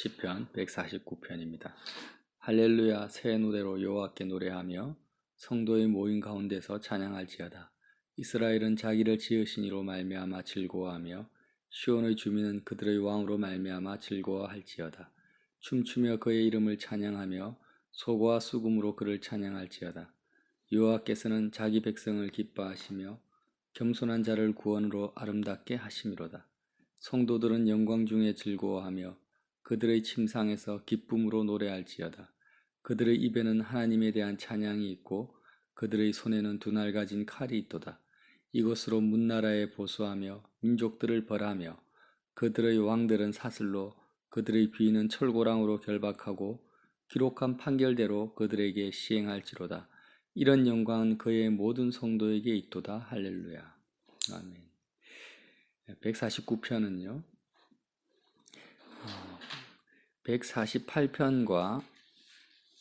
시편 149편입니다. 할렐루야. 새 노래로 여호와께 노래하며 성도의 모임 가운데서 찬양할지어다. 이스라엘은 자기를 지으신 이로 말미암아 즐거워하며 시온의 주민은 그들의 왕으로 말미암아 즐거워할지어다. 춤추며 그의 이름을 찬양하며 소고와 수금으로 그를 찬양할지어다. 여호와께서는 자기 백성을 기뻐하시며 겸손한 자를 구원으로 아름답게 하심이로다. 성도들은 영광 중에 즐거워하며 그들의 침상에서 기쁨으로 노래할지어다. 그들의 입에는 하나님에 대한 찬양이 있고 그들의 손에는 두 날 가진 칼이 있도다. 이것으로 문나라에 보수하며 민족들을 벌하며 그들의 왕들은 사슬로 그들의 비위는 철고랑으로 결박하고 기록한 판결대로 그들에게 시행할지로다. 이런 영광은 그의 모든 성도에게 있도다. 할렐루야. 아멘. 149편은요. 148편과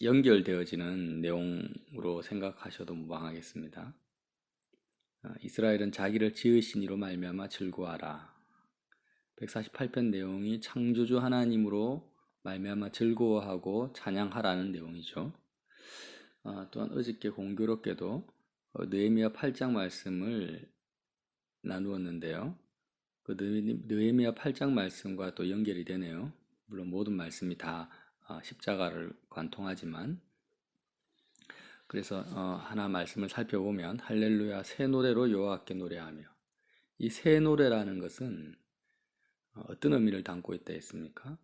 연결되어지는 내용으로 생각하셔도 무방하겠습니다. 이스라엘은 자기를 지으신 이로 말미암아 즐거워하라. 148편 내용이 창조주 하나님으로 말미암아 즐거워하고 찬양하라는 내용이죠. 또한 어저께 공교롭게도 느헤미야 8장 말씀을 나누었는데요. 그 느헤미야 8장 말씀과 또 연결이 되네요. 물론 모든 말씀이 다 십자가를 관통하지만, 그래서 하나 말씀을 살펴보면 할렐루야 새 노래로 여호와께 노래하며, 이 새 노래라는 것은 어떤 의미를 담고 있다 했습니까?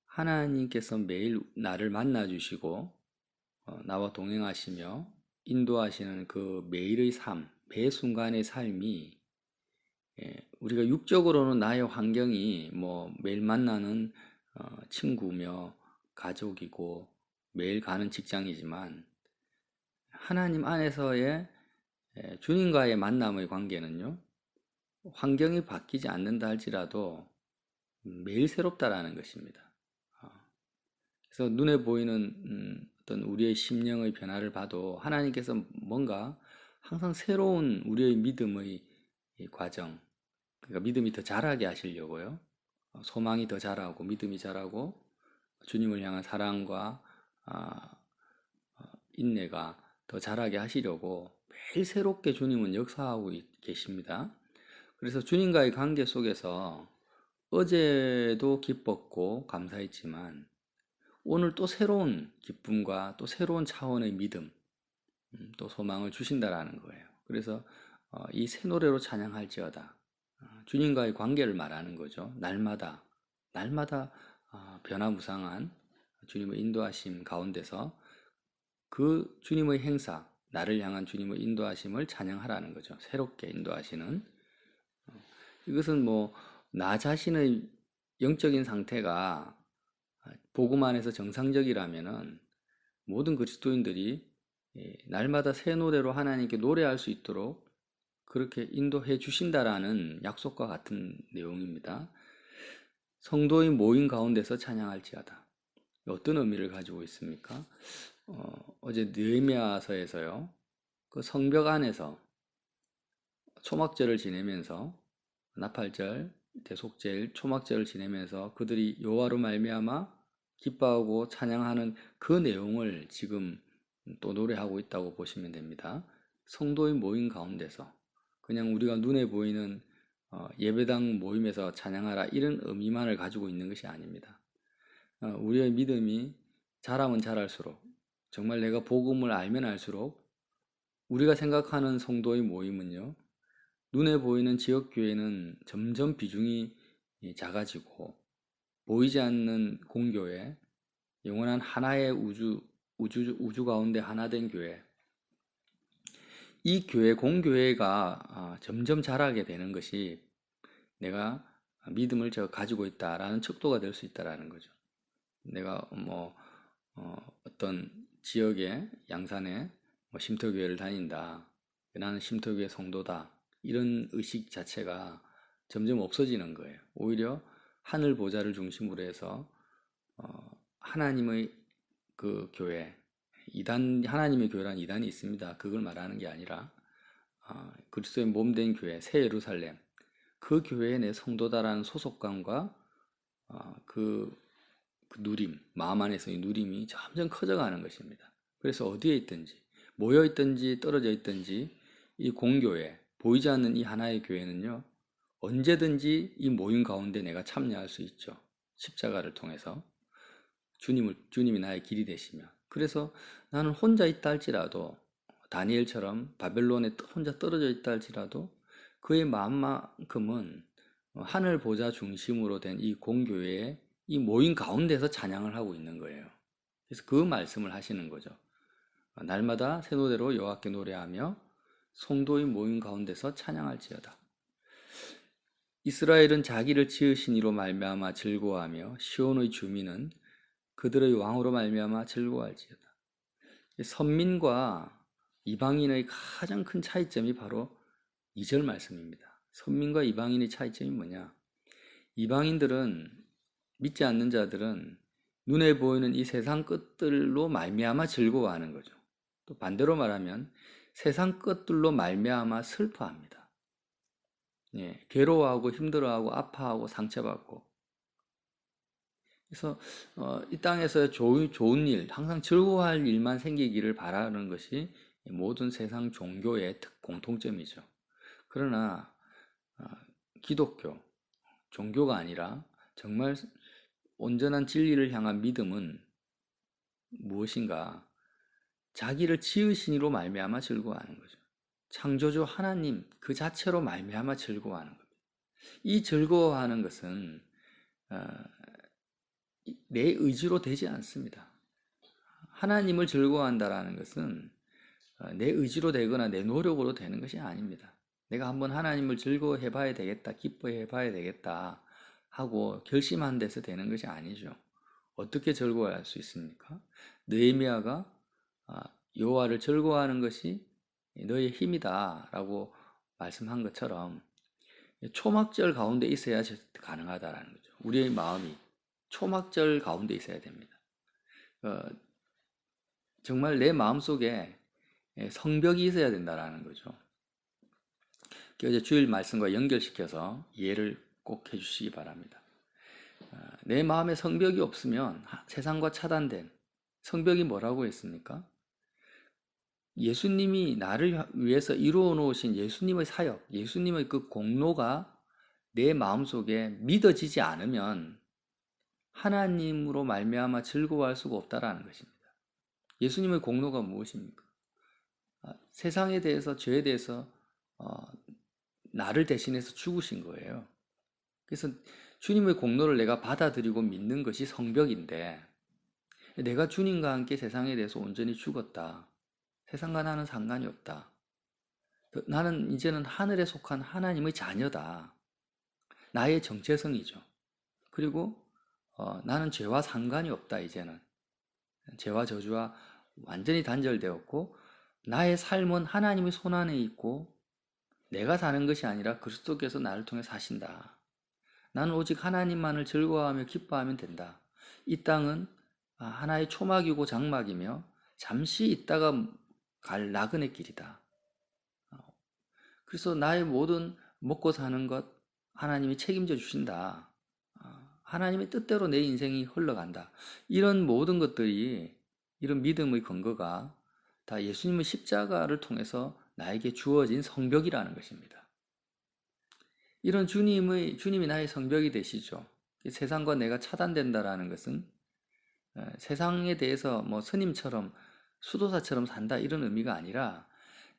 하나님께서 매일 나를 만나 주시고 나와 동행하시며 인도하시는 그 매일의 삶, 매 순간의 삶이, 우리가 육적으로는 나의 환경이 매일 만나는 친구며 가족이고 매일 가는 직장이지만, 하나님 안에서의 주님과의 만남의 관계는요, 환경이 바뀌지 않는다 할지라도 매일 새롭다라는 것입니다. 그래서 눈에 보이는 어떤 우리의 심령의 변화를 봐도 하나님께서 뭔가 항상 새로운 우리의 믿음의 과정, 그러니까 믿음이 더 자라게 하시려고요. 소망이 더 자라고 믿음이 자라고 주님을 향한 사랑과 인내가 더 자라게 하시려고 매일 새롭게 주님은 역사하고 계십니다. 그래서 주님과의 관계 속에서 어제도 기뻤고 감사했지만 오늘 또 새로운 기쁨과 또 새로운 차원의 믿음, 또 소망을 주신다라는 거예요. 그래서 이 새 노래로 찬양할지어다. 주님과의 관계를 말하는 거죠. 날마다 변화무쌍한 주님의 인도하심 가운데서 그 주님의 행사, 나를 향한 주님의 인도하심을 찬양하라는 거죠. 새롭게 인도하시는. 이것은 나 자신의 영적인 상태가 복음 안에서 정상적이라면은 모든 그리스도인들이 날마다 새 노래로 하나님께 노래할 수 있도록 그렇게 인도해 주신다라는 약속과 같은 내용입니다. 성도의 모임 가운데서 찬양할지어다. 어떤 의미를 가지고 있습니까? 어제 느헤미야서에서요, 그 성벽 안에서 초막절을 지내면서, 나팔절, 대속절, 초막절을 지내면서 그들이 여호와로 말미암아 기뻐하고 찬양하는 그 내용을 지금 또 노래하고 있다고 보시면 됩니다. 성도의 모임 가운데서 그냥 우리가 눈에 보이는 예배당 모임에서 찬양하라 이런 의미만을 가지고 있는 것이 아닙니다. 우리의 믿음이 자라면 자랄수록, 정말 내가 복음을 알면 알수록 우리가 생각하는 성도의 모임은요, 눈에 보이는 지역교회는 점점 비중이 작아지고 보이지 않는 공교회, 영원한 하나의 우주 가운데 하나 된 교회, 이 교회 공교회가 점점 자라게 되는 것이 내가 믿음을 가지고 있다라는 척도가 될 수 있다라는 거죠. 내가 어떤 지역의 양산에 쉼터교회를 다닌다, 나는 쉼터교회 성도다, 이런 의식 자체가 점점 없어지는 거예요. 오히려 하늘 보좌를 중심으로 해서 하나님의 그 교회, 하나님의 교회란 이단이 있습니다. 그걸 말하는 게 아니라 그리스도의 몸된 교회, 새 예루살렘, 그 교회의 내 성도다라는 소속감과 그 그 누림, 마음 안에서의 누림이 점점 커져가는 것입니다. 그래서 어디에 있든지, 모여 있든지 떨어져 있든지 이 공교회, 보이지 않는 이 하나의 교회는요, 언제든지 이 모임 가운데 내가 참여할 수 있죠. 십자가를 통해서 주님이 나의 길이 되시며. 그래서 나는 혼자 있다 할지라도, 다니엘처럼 바벨론에 혼자 떨어져 있다 할지라도 그의 마음만큼은 하늘 보좌 중심으로 된 이 공교회의 이 모임 가운데서 찬양을 하고 있는 거예요. 그래서 그 말씀을 하시는 거죠. 날마다 새노래로 여호와께 노래하며 성도의 모임 가운데서 찬양할지어다. 이스라엘은 자기를 지으신 이로 말미암아 즐거워하며 시온의 주민은 그들의 왕으로 말미암아 즐거워할지어다. 선민과 이방인의 가장 큰 차이점이 바로 2절 말씀입니다. 선민과 이방인의 차이점이 뭐냐? 이방인들은, 믿지 않는 자들은 눈에 보이는 이 세상 것들로 말미암아 즐거워하는 거죠. 또 반대로 말하면 세상 것들로 말미암아 슬퍼합니다. 괴로워하고 힘들어하고 아파하고 상처받고. 그래서 이 땅에서 좋은 일, 항상 즐거워할 일만 생기기를 바라는 것이 모든 세상 종교의 공통점이죠. 그러나 기독교, 종교가 아니라 정말 온전한 진리를 향한 믿음은 무엇인가? 자기를 지으신 이로 말미암아 즐거워하는 거죠. 창조주 하나님 그 자체로 말미암아 즐거워하는 겁니다. 이 즐거워하는 것은 내 의지로 되지 않습니다. 하나님을 즐거워한다라는 것은 내 의지로 되거나 내 노력으로 되는 것이 아닙니다. 내가 한번 하나님을 즐거워해 봐야 되겠다, 기뻐해 봐야 되겠다 하고 결심한 데서 되는 것이 아니죠. 어떻게 즐거워할 수 있습니까? 느헤미야가 여호와를 즐거워하는 것이 너의 힘이다 라고 말씀한 것처럼 초막절 가운데 있어야 가능하다라는 거죠. 우리의 마음이 초막절 가운데 있어야 됩니다. 정말 내 마음속에 성벽이 있어야 된다라는 거죠. 어제 주일 말씀과 연결시켜서 이해를 꼭 해주시기 바랍니다. 내 마음에 성벽이 없으면 세상과 차단된, 성벽이 뭐라고 했습니까? 예수님이 나를 위해서 이루어 놓으신 예수님의 사역, 예수님의 그 공로가 내 마음속에 믿어지지 않으면 하나님으로 말미암아 즐거워할 수가 없다라는 것입니다. 예수님의 공로가 무엇입니까? 세상에 대해서, 죄에 대해서 나를 대신해서 죽으신 거예요. 그래서 주님의 공로를 내가 받아들이고 믿는 것이 성벽인데, 내가 주님과 함께 세상에 대해서 온전히 죽었다. 세상과 나는 상관이 없다. 나는 이제는 하늘에 속한 하나님의 자녀다. 나의 정체성이죠. 그리고 나는 죄와 상관이 없다. 이제는 죄와 저주와 완전히 단절되었고 나의 삶은 하나님의 손안에 있고 내가 사는 것이 아니라 그리스도께서 나를 통해 사신다. 나는 오직 하나님만을 즐거워하며 기뻐하면 된다. 이 땅은 하나의 초막이고 장막이며 잠시 있다가 갈 나그네 길이다. 그래서 나의 모든 먹고 사는 것 하나님이 책임져 주신다. 하나님의 뜻대로 내 인생이 흘러간다. 이런 모든 것들이, 이런 믿음의 근거가 다 예수님의 십자가를 통해서 나에게 주어진 성벽이라는 것입니다. 이런 주님이 나의 성벽이 되시죠. 세상과 내가 차단된다라는 것은 세상에 대해서 뭐 스님처럼 수도사처럼 산다 이런 의미가 아니라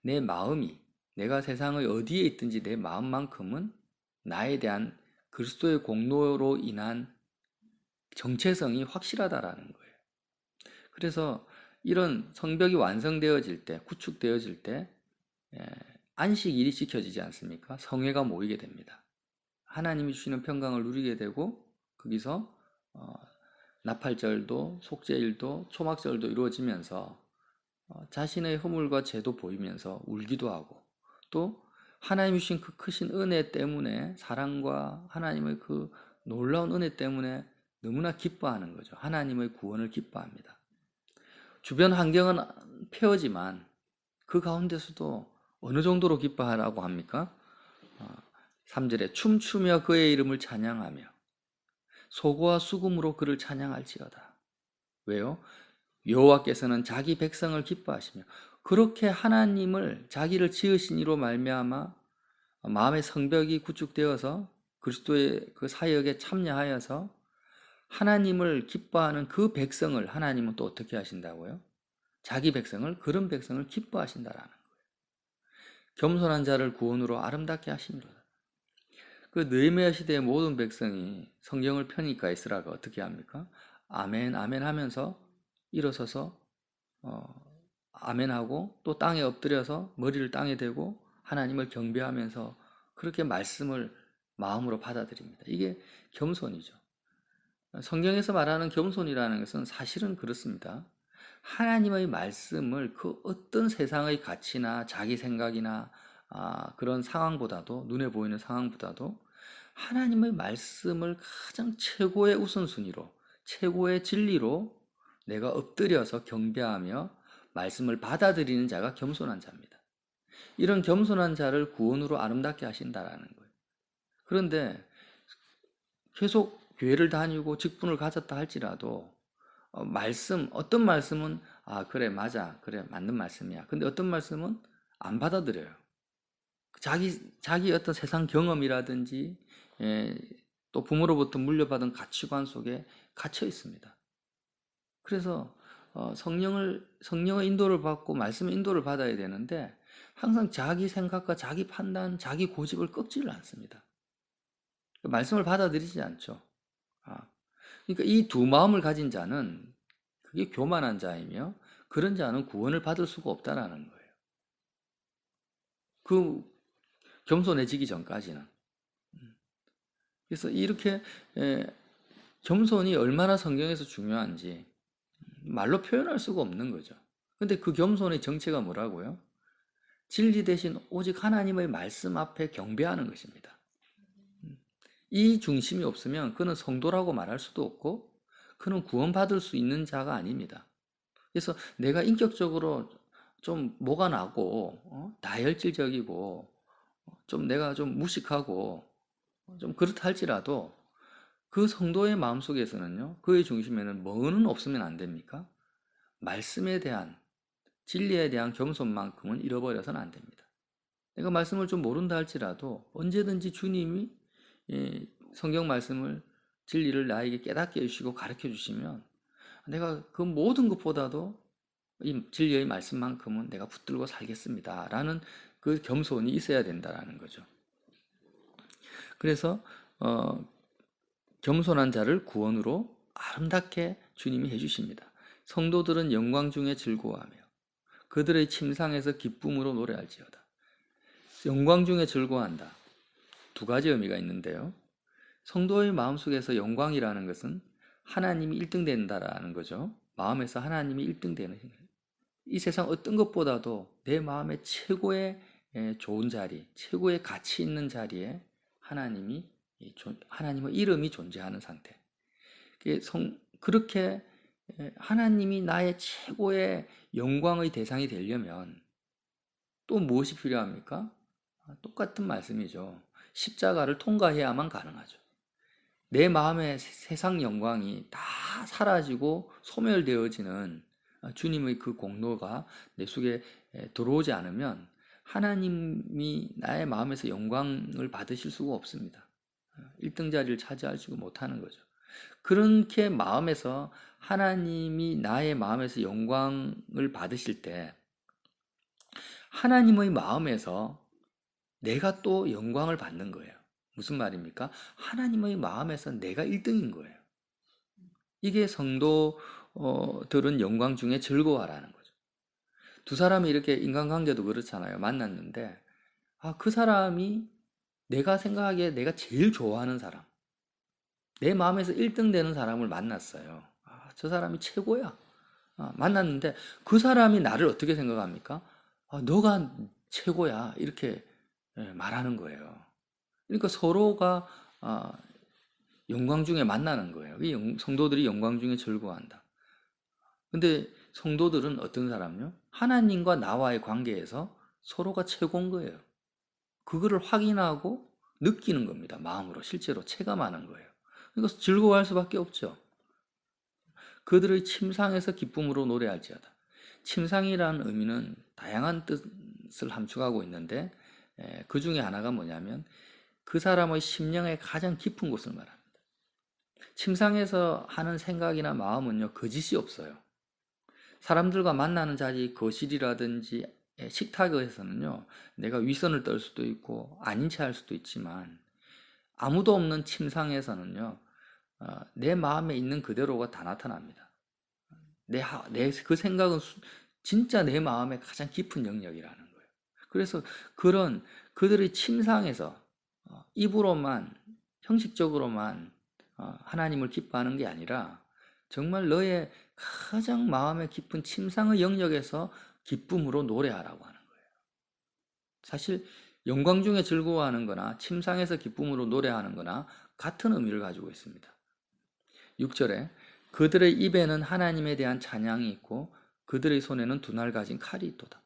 내 마음이, 내가 세상의 어디에 있든지 내 마음만큼은 나에 대한 그리스도의 공로로 인한 정체성이 확실하다라는 거예요. 그래서 이런 성벽이 완성되어질 때, 구축되어질 때 안식일이 지켜지지 않습니까? 성회가 모이게 됩니다. 하나님이 주시는 평강을 누리게 되고 거기서 나팔절도, 속죄일도, 초막절도 이루어지면서 자신의 허물과 죄도 보이면서 울기도 하고, 또 하나님이 주신 그 크신 은혜 때문에, 사랑과 하나님의 그 놀라운 은혜 때문에 너무나 기뻐하는 거죠. 하나님의 구원을 기뻐합니다. 주변 환경은 폐허지만 그 가운데서도 어느 정도로 기뻐하라고 합니까? 3절에 춤추며 그의 이름을 찬양하며. 소고와 수금으로 그를 찬양할지어다. 왜요? 여호와께서는 자기 백성을 기뻐하시며 그렇게 하나님을 자기를 지으신 이로 말미암아 마음의 성벽이 구축되어서 그리스도의 그 사역에 참여하여서 하나님을 기뻐하는 그 백성을 하나님은 또 어떻게 하신다고요? 자기 백성을, 그런 백성을 기뻐하신다라는 거예요. 겸손한 자를 구원으로 아름답게 하심이로다. 그 느헤미야 시대의 모든 백성이 성경을 펴니까 이스라엘가 어떻게 합니까? 아멘 아멘 하면서 일어서서 아멘하고 또 땅에 엎드려서 머리를 땅에 대고 하나님을 경배하면서 그렇게 말씀을 마음으로 받아들입니다. 이게 겸손이죠. 성경에서 말하는 겸손이라는 것은 사실은 그렇습니다. 하나님의 말씀을 그 어떤 세상의 가치나 자기 생각이나 그런 상황보다도, 눈에 보이는 상황보다도 하나님의 말씀을 가장 최고의 우선순위로, 최고의 진리로 내가 엎드려서 경배하며 말씀을 받아들이는 자가 겸손한 자입니다. 이런 겸손한 자를 구원으로 아름답게 하신다라는 거예요. 그런데 계속 교회를 다니고 직분을 가졌다 할지라도 어떤 말씀은 그래 맞아 그래 맞는 말씀이야. 근데 어떤 말씀은 안 받아들여요. 자기 어떤 세상 경험이라든지 또 부모로부터 물려받은 가치관 속에 갇혀 있습니다. 그래서 성령의 인도를 받고 말씀의 인도를 받아야 되는데 항상 자기 생각과 자기 판단, 자기 고집을 꺾지를 않습니다. 말씀을 받아들이지 않죠. 그러니까 이 두 마음을 가진 자는 그게 교만한 자이며 그런 자는 구원을 받을 수가 없다라는 거예요. 그 겸손해지기 전까지는. 그래서 이렇게 겸손이 얼마나 성경에서 중요한지 말로 표현할 수가 없는 거죠. 근데 그 겸손의 정체가 뭐라고요? 진리 대신 오직 하나님의 말씀 앞에 경배하는 것입니다. 이 중심이 없으면 그는 성도라고 말할 수도 없고 그는 구원받을 수 있는 자가 아닙니다. 그래서 내가 인격적으로 좀 뭐가 나고 다혈질적이고 좀 내가 좀 무식하고 좀 그렇다 할지라도 그 성도의 마음속에서는요, 그의 중심에는 뭐는 없으면 안 됩니까? 말씀에 대한, 진리에 대한 겸손만큼은 잃어버려서는 안 됩니다. 내가 말씀을 좀 모른다 할지라도 언제든지 주님이 성경 말씀을, 진리를 나에게 깨닫게 해주시고 가르쳐 주시면 내가 그 모든 것보다도 이 진리의 말씀만큼은 내가 붙들고 살겠습니다. 라는 그 겸손이 있어야 된다는 거죠. 그래서 겸손한 자를 구원으로 아름답게 주님이 해주십니다. 성도들은 영광 중에 즐거워하며 그들의 침상에서 기쁨으로 노래할지어다. 영광 중에 즐거워한다. 두 가지 의미가 있는데요. 성도의 마음속에서 영광이라는 것은 하나님이 1등 된다라는 거죠. 마음에서 하나님이 1등 되는, 이 세상 어떤 것보다도 내 마음의 최고의 좋은 자리, 최고의 가치 있는 자리에 하나님의 이름이 존재하는 상태. 그렇게 하나님이 나의 최고의 영광의 대상이 되려면 또 무엇이 필요합니까? 똑같은 말씀이죠. 십자가를 통과해야만 가능하죠. 내 마음의 세상 영광이 다 사라지고 소멸되어지는 주님의 그 공로가 내 속에 들어오지 않으면 하나님이 나의 마음에서 영광을 받으실 수가 없습니다. 1등 자리를 차지하지 못하는 거죠. 그렇게 마음에서 하나님이 나의 마음에서 영광을 받으실 때 하나님의 마음에서 내가 또 영광을 받는 거예요. 무슨 말입니까? 하나님의 마음에서 내가 1등인 거예요. 이게 성도들은 영광 중에 즐거워하라는 거죠. 두 사람이 이렇게 인간관계도 그렇잖아요. 만났는데 그 사람이 내가 생각하기에 내가 제일 좋아하는 사람, 내 마음에서 1등 되는 사람을 만났어요. 저 사람이 최고야. 만났는데 그 사람이 나를 어떻게 생각합니까? 너가 최고야. 이렇게 말하는 거예요. 그러니까 서로가 영광 중에 만나는 거예요. 성도들이 영광 중에 즐거워한다. 근데 성도들은 어떤 사람요? 하나님과 나와의 관계에서 서로가 최고인 거예요. 그거를 확인하고 느끼는 겁니다. 마음으로 실제로 체감하는 거예요. 이것은 즐거워할 수밖에 없죠. 그들의 침상에서 기쁨으로 노래할지어다. 침상이라는 의미는 다양한 뜻을 함축하고 있는데 그 중에 하나가 뭐냐면 그 사람의 심령의 가장 깊은 곳을 말합니다. 침상에서 하는 생각이나 마음은요, 거짓이 없어요. 사람들과 만나는 자리, 거실이라든지 식탁에서는요, 내가 위선을 떨 수도 있고 아닌 체 할 수도 있지만 아무도 없는 침상에서는요, 내 마음에 있는 그대로가 다 나타납니다. 그 생각은 진짜 내 마음의 가장 깊은 영역이라는 거예요. 그래서 그들의 침상에서 입으로만, 형식적으로만 하나님을 기뻐하는 게 아니라 정말 너의 가장 마음의 깊은 침상의 영역에서 기쁨으로 노래하라고 하는 거예요. 사실 영광 중에 즐거워하는 거나 침상에서 기쁨으로 노래하는 거나 같은 의미를 가지고 있습니다. 6절에 그들의 입에는 하나님에 대한 찬양이 있고 그들의 손에는 두 날 가진 칼이 있도다.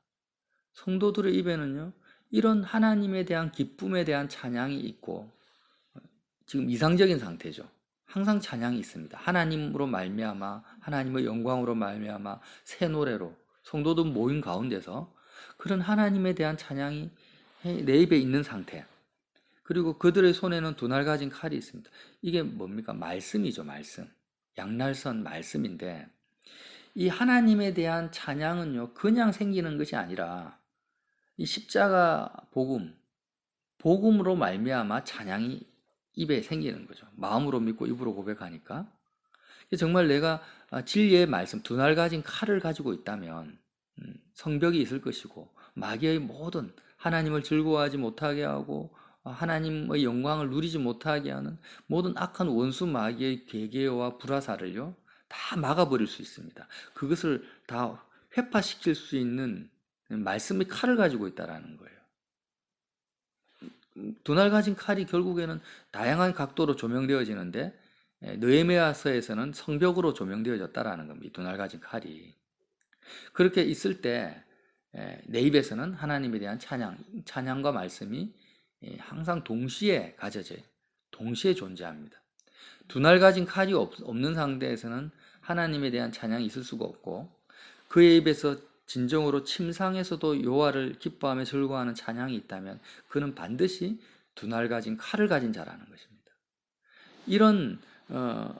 성도들의 입에는요, 이런 하나님에 대한 기쁨에 대한 찬양이 있고, 지금 이상적인 상태죠. 항상 찬양이 있습니다. 하나님으로 말미암아, 하나님의 영광으로 말미암아 새 노래로 성도들 모임 가운데서 그런 하나님에 대한 찬양이 내 입에 있는 상태. 그리고 그들의 손에는 두 날 가진 칼이 있습니다. 이게 뭡니까? 말씀이죠, 말씀. 양날선 말씀인데, 이 하나님에 대한 찬양은요, 그냥 생기는 것이 아니라 이 십자가 복음으로 말미암아 찬양이 입에 생기는 거죠. 마음으로 믿고 입으로 고백하니까. 정말 내가 진리의 말씀, 두 날 가진 칼을 가지고 있다면 성벽이 있을 것이고 마귀의 모든 하나님을 즐거워하지 못하게 하고 하나님의 영광을 누리지 못하게 하는 모든 악한 원수 마귀의 계계와 불화살을요, 다 막아버릴 수 있습니다. 그것을 다 회파시킬 수 있는 말씀의 칼을 가지고 있다는 거예요. 두 날 가진 칼이 결국에는 다양한 각도로 조명되어지는데 느헤미야서에서는 성벽으로 조명되어졌다라는 겁니다. 두 날 가진 칼이. 그렇게 있을 때 내 입에서는 하나님에 대한 찬양과 말씀이 항상 동시에 가져져요. 동시에 존재합니다. 두 날 가진 칼이 없는 상태에서는 하나님에 대한 찬양이 있을 수가 없고 그의 입에서 진정으로 침상에서도 여호와를 기뻐하며 즐거워하는 찬양이 있다면 그는 반드시 두 날 가진 칼을 가진 자라는 것입니다. 이런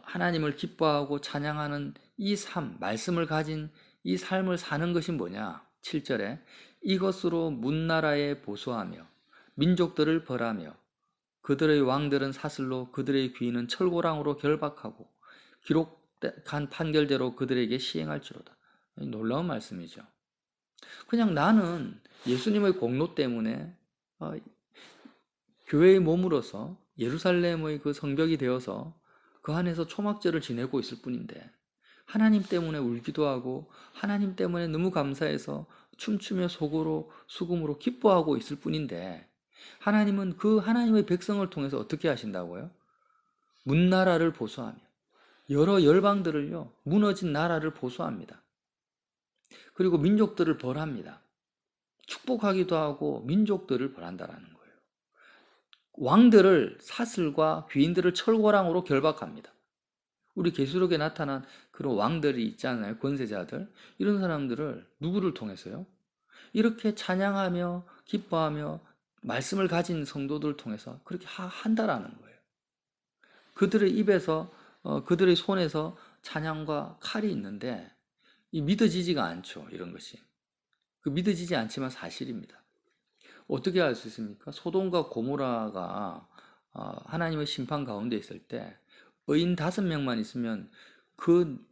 하나님을 기뻐하고 찬양하는 이 삶, 말씀을 가진 이 삶을 사는 것이 뭐냐? 7절에 이것으로 문나라에 보수하며 민족들을 벌하며 그들의 왕들은 사슬로 그들의 귀인은 철고랑으로 결박하고 기록한 판결대로 그들에게 시행할지로다. 놀라운 말씀이죠. 그냥 나는 예수님의 공로 때문에 교회의 몸으로서 예루살렘의 그 성벽이 되어서 그 안에서 초막절을 지내고 있을 뿐인데 하나님 때문에 울기도 하고 하나님 때문에 너무 감사해서 춤추며 속으로 수금으로 기뻐하고 있을 뿐인데 하나님은 그 하나님의 백성을 통해서 어떻게 하신다고요? 문나라를 보수하며 여러 열방들을요, 무너진 나라를 보수합니다. 그리고 민족들을 벌합니다. 축복하기도 하고 민족들을 벌한다라는 거예요. 왕들을 사슬과 귀인들을 철고랑으로 결박합니다. 우리 계시록에 나타난 그런 왕들이 있잖아요. 권세자들. 이런 사람들을 누구를 통해서요? 이렇게 찬양하며 기뻐하며 말씀을 가진 성도들을 통해서 그렇게 한다라는 거예요. 그들의 입에서 그들의 손에서 찬양과 칼이 있는데 이 믿어지지가 않죠. 이런 것이. 그 믿어지지 않지만 사실입니다. 어떻게 알 수 있습니까? 소돔과 고모라가 하나님의 심판 가운데 있을 때 의인 5명만 있으면 그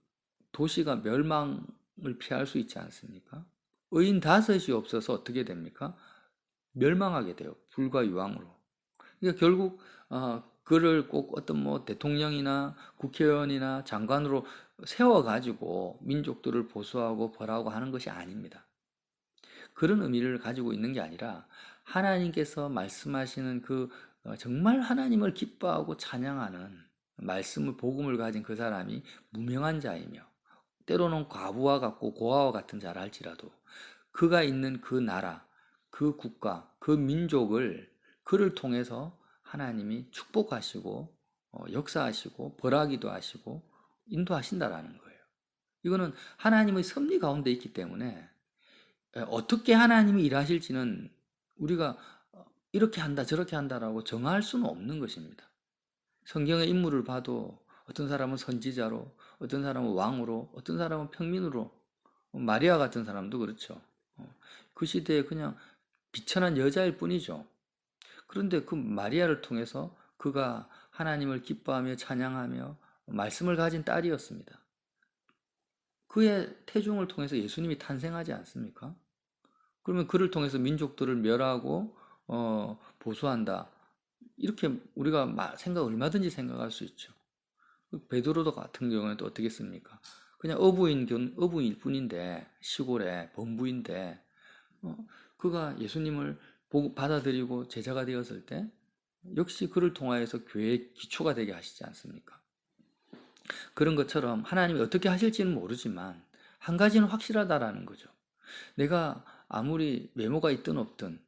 도시가 멸망을 피할 수 있지 않습니까? 의인 5이 없어서 어떻게 됩니까? 멸망하게 돼요. 불과 유황으로. 그러니까 결국 그를 꼭 어떤 대통령이나 국회의원이나 장관으로 세워가지고 민족들을 보수하고 벌하고 하는 것이 아닙니다. 그런 의미를 가지고 있는 게 아니라 하나님께서 말씀하시는 그 정말 하나님을 기뻐하고 찬양하는 말씀을 복음을 가진 그 사람이 무명한 자이며 때로는 과부와 같고 고아와 같은 자라 할지라도 그가 있는 그 나라, 그 국가, 그 민족을 그를 통해서 하나님이 축복하시고 역사하시고 벌하기도 하시고 인도하신다라는 거예요. 이거는 하나님의 섭리 가운데 있기 때문에 어떻게 하나님이 일하실지는 우리가 이렇게 한다 저렇게 한다라고 정할 수는 없는 것입니다. 성경의 인물을 봐도 어떤 사람은 선지자로, 어떤 사람은 왕으로, 어떤 사람은 평민으로, 마리아 같은 사람도 그렇죠. 그 시대에 그냥 비천한 여자일 뿐이죠. 그런데 그 마리아를 통해서 그가 하나님을 기뻐하며 찬양하며 말씀을 가진 딸이었습니다. 그의 태중을 통해서 예수님이 탄생하지 않습니까? 그러면 그를 통해서 민족들을 멸하고 보수한다. 이렇게 우리가 얼마든지 생각할 수 있죠. 베드로도 같은 경우는 또 어떻게 씁니까? 그냥 어부일 뿐인데, 시골에 범부인데 그가 예수님을 받아들이고 제자가 되었을 때 역시 그를 통하여서 교회의 기초가 되게 하시지 않습니까? 그런 것처럼 하나님이 어떻게 하실지는 모르지만 한 가지는 확실하다라는 거죠. 내가 아무리 외모가 있든 없든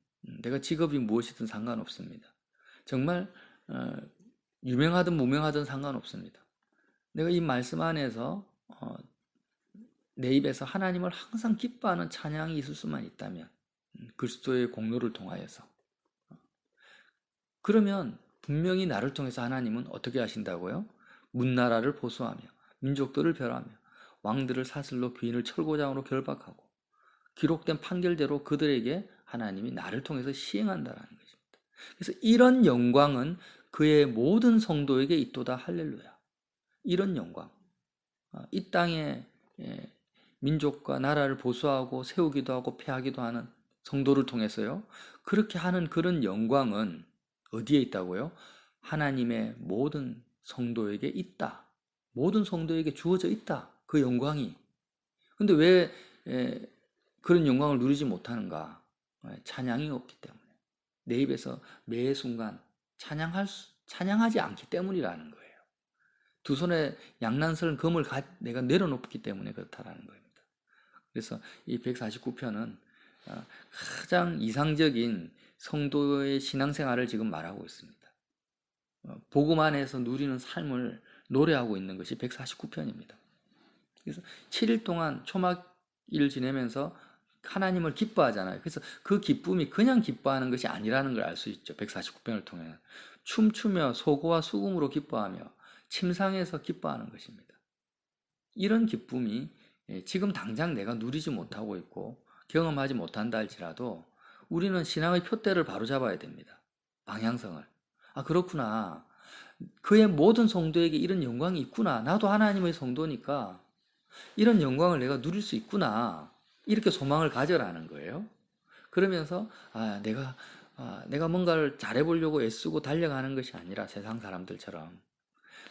내가 직업이 무엇이든 상관없습니다. 정말 유명하든 무명하든 상관없습니다. 내가 이 말씀 안에서 내 입에서 하나님을 항상 기뻐하는 찬양이 있을 수만 있다면 그리스도의 공로를 통하여서 그러면 분명히 나를 통해서 하나님은 어떻게 하신다고요? 문나라를 보수하며 민족들을 멸하며 왕들을 사슬로 귀인을 철고장으로 결박하고 기록된 판결대로 그들에게 하나님이 나를 통해서 시행한다라는 것입니다. 그래서 이런 영광은 그의 모든 성도에게 있도다. 할렐루야. 이런 영광, 이 땅에 민족과 나라를 보수하고 세우기도 하고 폐하기도 하는 성도를 통해서요. 그렇게 하는 그런 영광은 어디에 있다고요? 하나님의 모든 성도에게 있다. 모든 성도에게 주어져 있다. 그 영광이. 근데 왜 그런 영광을 누리지 못하는가? 찬양이 없기 때문에. 내 입에서 매 순간 찬양하지 않기 때문이라는 거예요. 두 손에 양난스러운 검을 내가 내려놓기 때문에 그렇다라는 겁니다. 그래서 이 149편은 가장 이상적인 성도의 신앙생활을 지금 말하고 있습니다. 복음 안에서 누리는 삶을 노래하고 있는 것이 149편입니다. 그래서 7일 동안 초막일을 지내면서 하나님을 기뻐하잖아요. 그래서 그 기쁨이 그냥 기뻐하는 것이 아니라는 걸 알 수 있죠. 149편을 통해 춤추며 소고와 수금으로 기뻐하며 침상에서 기뻐하는 것입니다. 이런 기쁨이 지금 당장 내가 누리지 못하고 있고 경험하지 못한다 할지라도 우리는 신앙의 푯대를 바로잡아야 됩니다. 방향성을. 아, 그렇구나. 그의 모든 성도에게 이런 영광이 있구나. 나도 하나님의 성도니까 이런 영광을 내가 누릴 수 있구나. 이렇게 소망을 가져라는 거예요. 그러면서 내가 뭔가를 잘해보려고 애쓰고 달려가는 것이 아니라 세상 사람들처럼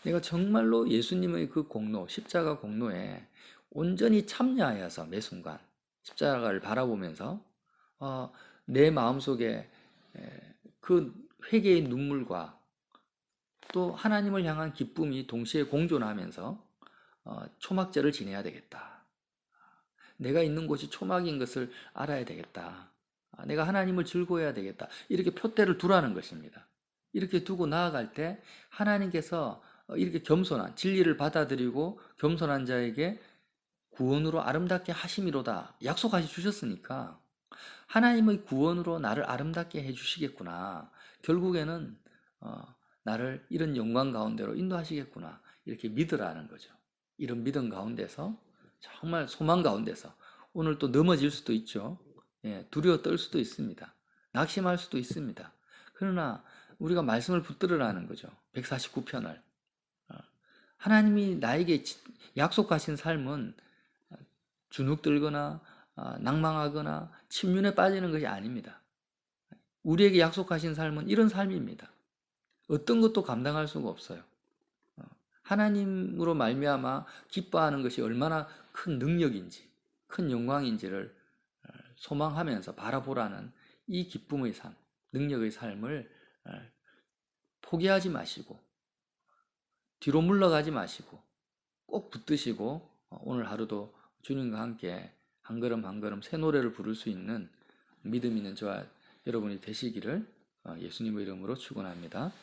내가 정말로 예수님의 그 공로, 십자가 공로에 온전히 참여하여서 매 순간 십자가를 바라보면서 내 마음속에 그 회개의 눈물과 또 하나님을 향한 기쁨이 동시에 공존하면서 초막절을 지내야 되겠다. 내가 있는 곳이 초막인 것을 알아야 되겠다. 내가 하나님을 즐거워해야 되겠다. 이렇게 푯대를 두라는 것입니다. 이렇게 두고 나아갈 때 하나님께서 이렇게 겸손한 진리를 받아들이고 겸손한 자에게 구원으로 아름답게 하심이로다 약속하시 주셨으니까 하나님의 구원으로 나를 아름답게 해주시겠구나. 결국에는 나를 이런 영광 가운데로 인도하시겠구나. 이렇게 믿으라는 거죠. 이런 믿음 가운데서 정말 소망 가운데서 오늘 또 넘어질 수도 있죠. 두려워 떨 수도 있습니다. 낙심할 수도 있습니다. 그러나 우리가 말씀을 붙들으라는 거죠. 149편을. 하나님이 나에게 약속하신 삶은 주눅들거나 낭망하거나 침륜에 빠지는 것이 아닙니다. 우리에게 약속하신 삶은 이런 삶입니다. 어떤 것도 감당할 수가 없어요. 하나님으로 말미암아 기뻐하는 것이 얼마나 큰 능력인지, 큰 영광인지를 소망하면서 바라보라는 이 기쁨의 삶, 능력의 삶을 포기하지 마시고 뒤로 물러가지 마시고 꼭 붙드시고 오늘 하루도 주님과 함께 한 걸음 한 걸음 새 노래를 부를 수 있는 믿음 있는 저와 여러분이 되시기를 예수님의 이름으로 축원합니다.